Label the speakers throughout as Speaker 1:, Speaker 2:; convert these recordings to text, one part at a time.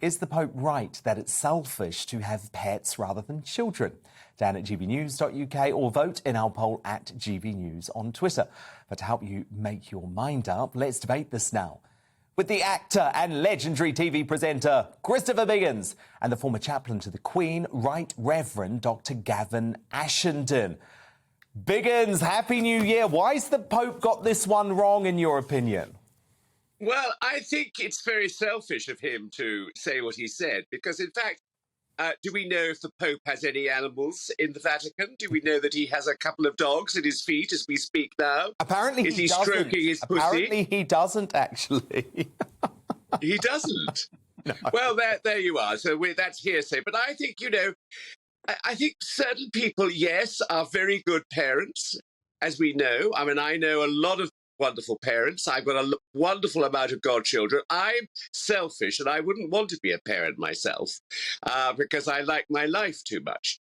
Speaker 1: Is the Pope right that it's selfish to have pets rather than children? Down at gbnews.uk or vote in our poll at GBNews on Twitter. But to help you make your mind up, let's debate this now with the actor and legendary TV presenter Christopher Biggins and the former chaplain to the Queen, Right Reverend Dr. Gavin Ashenden. Biggins, Happy New Year. Why's the Pope got this one wrong, in your opinion?
Speaker 2: Well, I think it's very selfish of him to say what he said, because, in fact, do we know if the Pope has any animals in the Vatican? Do we know that he has a couple of dogs at his feet as we speak now?
Speaker 1: Apparently
Speaker 2: Is he
Speaker 1: doesn't.
Speaker 2: stroking his pussy?
Speaker 1: Apparently he doesn't, actually.
Speaker 2: He doesn't?
Speaker 1: No.
Speaker 2: Well, there you are. So that's hearsay. But I think, I think certain people, yes, are very good parents, as we know. I mean, I know a lot of wonderful parents. I've got a wonderful amount of godchildren. I'm selfish and I wouldn't want to be a parent myself because I like my life too much.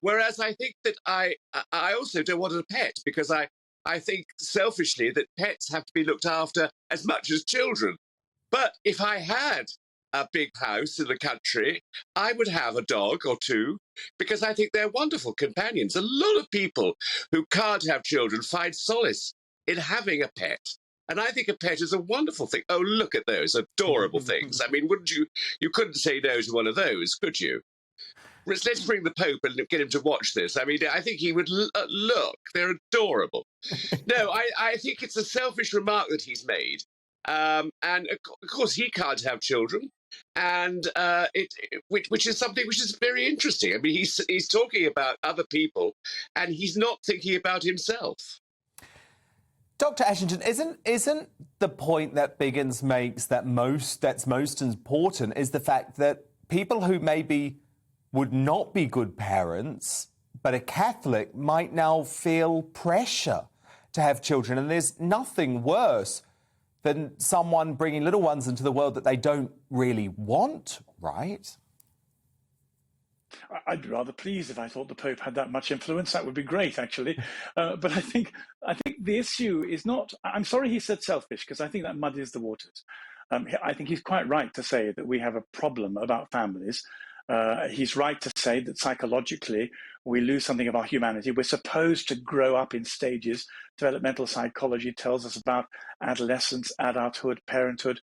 Speaker 2: Whereas I think that I also don't want a pet because I think selfishly that pets have to be looked after as much as children. But if I had a big house in the country, I would have a dog or two because I think they're wonderful companions. A lot of people who can't have children find solace in having a pet. And I think a pet is a wonderful thing. Oh, look at those adorable things. I mean, you couldn't say no to one of those, could you? Let's bring the Pope and get him to watch this. I mean, I think he would look, they're adorable. No, I think it's a selfish remark that he's made. And of course, he can't have children. And which is something which is very interesting. I mean, he's talking about other people and he's not thinking about himself.
Speaker 1: Dr. Ashenden, isn't the point that Biggins makes that's most important is the fact that people who maybe would not be good parents but are Catholic might now feel pressure to have children, and there's nothing worse than someone bringing little ones into the world that they don't really want, right?
Speaker 3: I'd be rather pleased if I thought the Pope had that much influence. That would be great, actually. But I think the issue is not. I'm sorry he said selfish, because I think that muddies the waters. I think he's quite right to say that we have a problem about families. He's right to say that psychologically we lose something of our humanity. We're supposed to grow up in stages. Developmental psychology tells us about adolescence, adulthood, parenthood,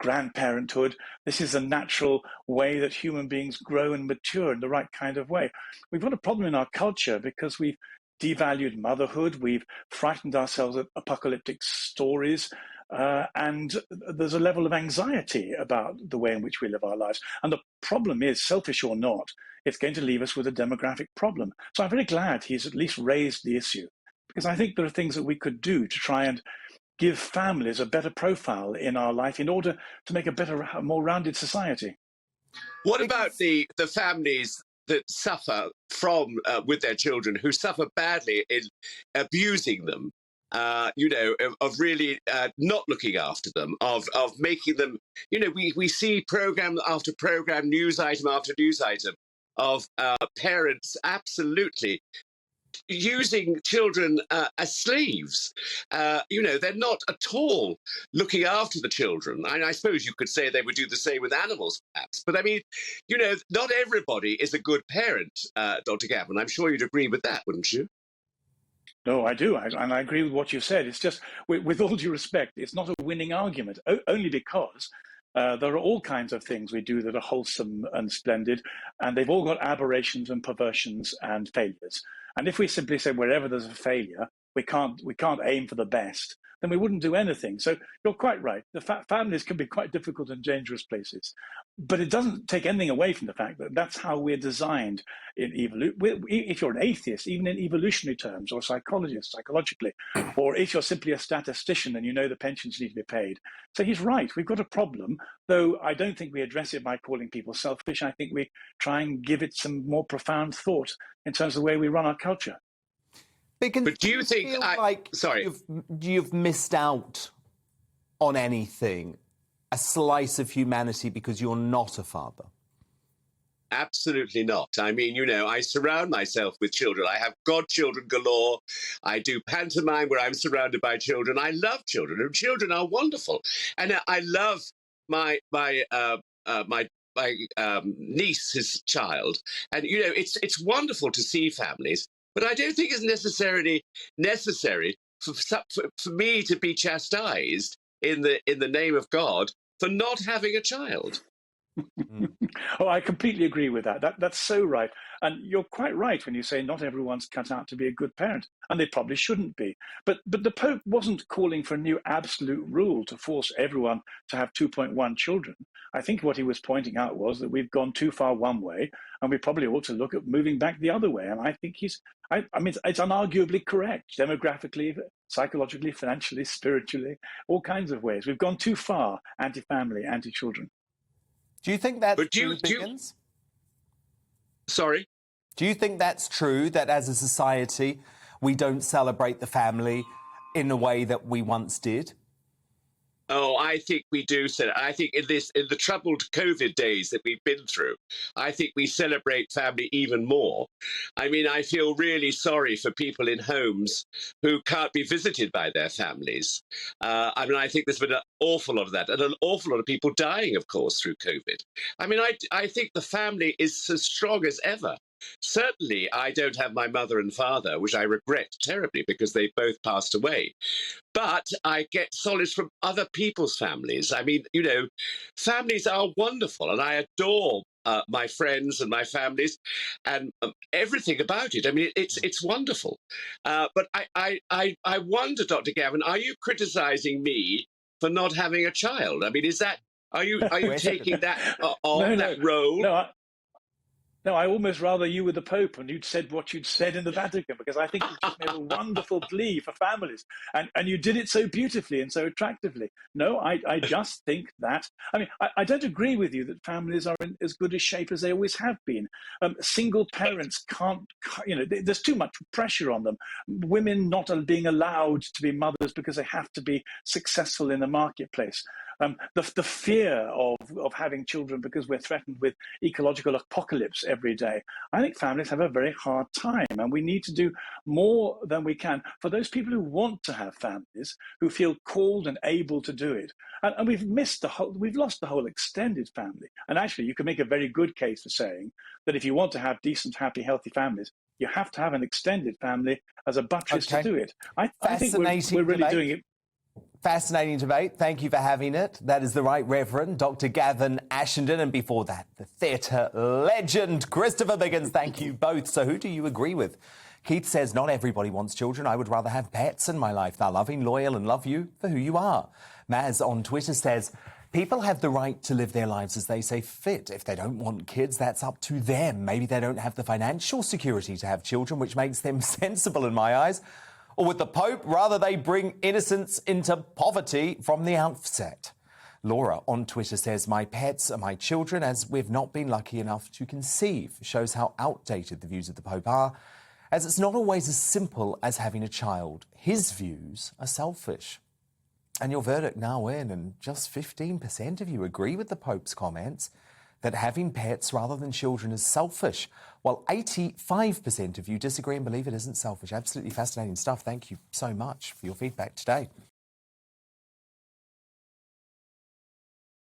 Speaker 3: grandparenthood. This is a natural way that human beings grow and mature in the right kind of way. We've got a problem in our culture because we've devalued motherhood, we've frightened ourselves of apocalyptic stories, and there's a level of anxiety about the way in which we live our lives. And the problem is, selfish or not, it's going to leave us with a demographic problem. So I'm very glad he's at least raised the issue, because I think there are things that we could do to try and give families a better profile in our life in order to make a better, more rounded society.
Speaker 2: What about the families that suffer from with their children, who suffer badly in abusing them, of really not looking after them, of making them, we see program after program, news item after news item of parents absolutely using children as slaves. They're not at all looking after the children. I suppose you could say they would do the same with animals, perhaps. But I mean, not everybody is a good parent, Dr. Gavin. I'm sure you'd agree with that, wouldn't you?
Speaker 3: No, I do. And I agree with what you said. It's just, with all due respect, it's not a winning argument, only because there are all kinds of things we do that are wholesome and splendid, and they've all got aberrations and perversions and failures. And if we simply say wherever there's a failure, we can't aim for the best, then we wouldn't do anything. So you're quite right. The families can be quite difficult and dangerous places, but it doesn't take anything away from the fact that that's how we're designed in if you're an atheist, even in evolutionary terms, or a psychologist, psychologically, or if you're simply a statistician and you know the pensions need to be paid. So he's right. We've got a problem, though I don't think we address it by calling people selfish. I think we try and give it some more profound thought in terms of the way we run our culture.
Speaker 1: But
Speaker 2: do you think
Speaker 1: you've missed out on anything, a slice of humanity, because you're not a father?
Speaker 2: Absolutely not. I mean, I surround myself with children. I have godchildren galore. I do pantomime where I'm surrounded by children. I love children, and children are wonderful. And I love my niece's child, and it's wonderful to see families, but I don't think it's necessarily necessary for me to be chastised in the name of God for not having a child.
Speaker 3: Oh, I completely agree with that. That's so right. And you're quite right when you say not everyone's cut out to be a good parent, and they probably shouldn't be. But the Pope wasn't calling for a new absolute rule to force everyone to have 2.1 children. I think what he was pointing out was that we've gone too far one way, and we probably ought to look at moving back the other way. And I think I mean, it's unarguably correct, demographically, psychologically, financially, spiritually, all kinds of ways. We've gone too far anti-family, anti-children.
Speaker 1: Do you think that's
Speaker 2: But
Speaker 1: true, Biggins?
Speaker 2: Sorry?
Speaker 1: Do you think that's true, that as a society we don't celebrate the family in the way that we once did?
Speaker 2: Oh, I think we do. I think in the troubled COVID days that we've been through, I think we celebrate family even more. I mean, I feel really sorry for people in homes who can't be visited by their families. I mean, I think there's been an awful lot of that, and an awful lot of people dying, of course, through COVID. I mean, I think the family is as strong as ever. Certainly, I don't have my mother and father, which I regret terribly because they both passed away. But I get solace from other people's families. I mean, families are wonderful, and I adore my friends and my families and everything about it. I mean, it's wonderful. But I wonder, Dr. Gavin, are you criticising me for not having a child? I mean, are you taking that on that role?
Speaker 3: No, I almost rather you were the Pope and you'd said what you'd said in the Vatican, because I think you just made a wonderful plea for families. And you did it so beautifully and so attractively. No, I just think that, I mean, I don't agree with you that families are in as good a shape as they always have been. Single parents can't, there's too much pressure on them. Women not being allowed to be mothers because they have to be successful in the marketplace. The fear of having children because we're threatened with ecological apocalypse every day. I think families have a very hard time, and we need to do more than we can for those people who want to have families, who feel called and able to do it. And we've lost the whole extended family. And actually, you can make a very good case for saying that if you want to have decent, happy, healthy families, you have to have an extended family as a buttress to do it. I think we're really doing it.
Speaker 1: Fascinating debate. Thank you for having it. That is the Right Reverend Dr. Gavin Ashenden, and before that, the theatre legend Christopher Biggins. Thank you both. So who do you agree with? Keith says, not everybody wants children. I would rather have pets in my life. They're loving, loyal and love you for who you are. Maz on Twitter says, people have the right to live their lives as they see fit. If they don't want kids, that's up to them. Maybe they don't have the financial security to have children, which makes them sensible in my eyes. Or with the Pope, rather they bring innocence into poverty from the outset. Laura on Twitter says, my pets are my children, as we've not been lucky enough to conceive. Shows how outdated the views of the Pope are, as it's not always as simple as having a child. His views are selfish. And your verdict now in, and just 15% of you agree with the Pope's comments that having pets rather than children is selfish, while 85% of you disagree and believe it isn't selfish. Absolutely fascinating stuff. Thank you so much for your feedback today.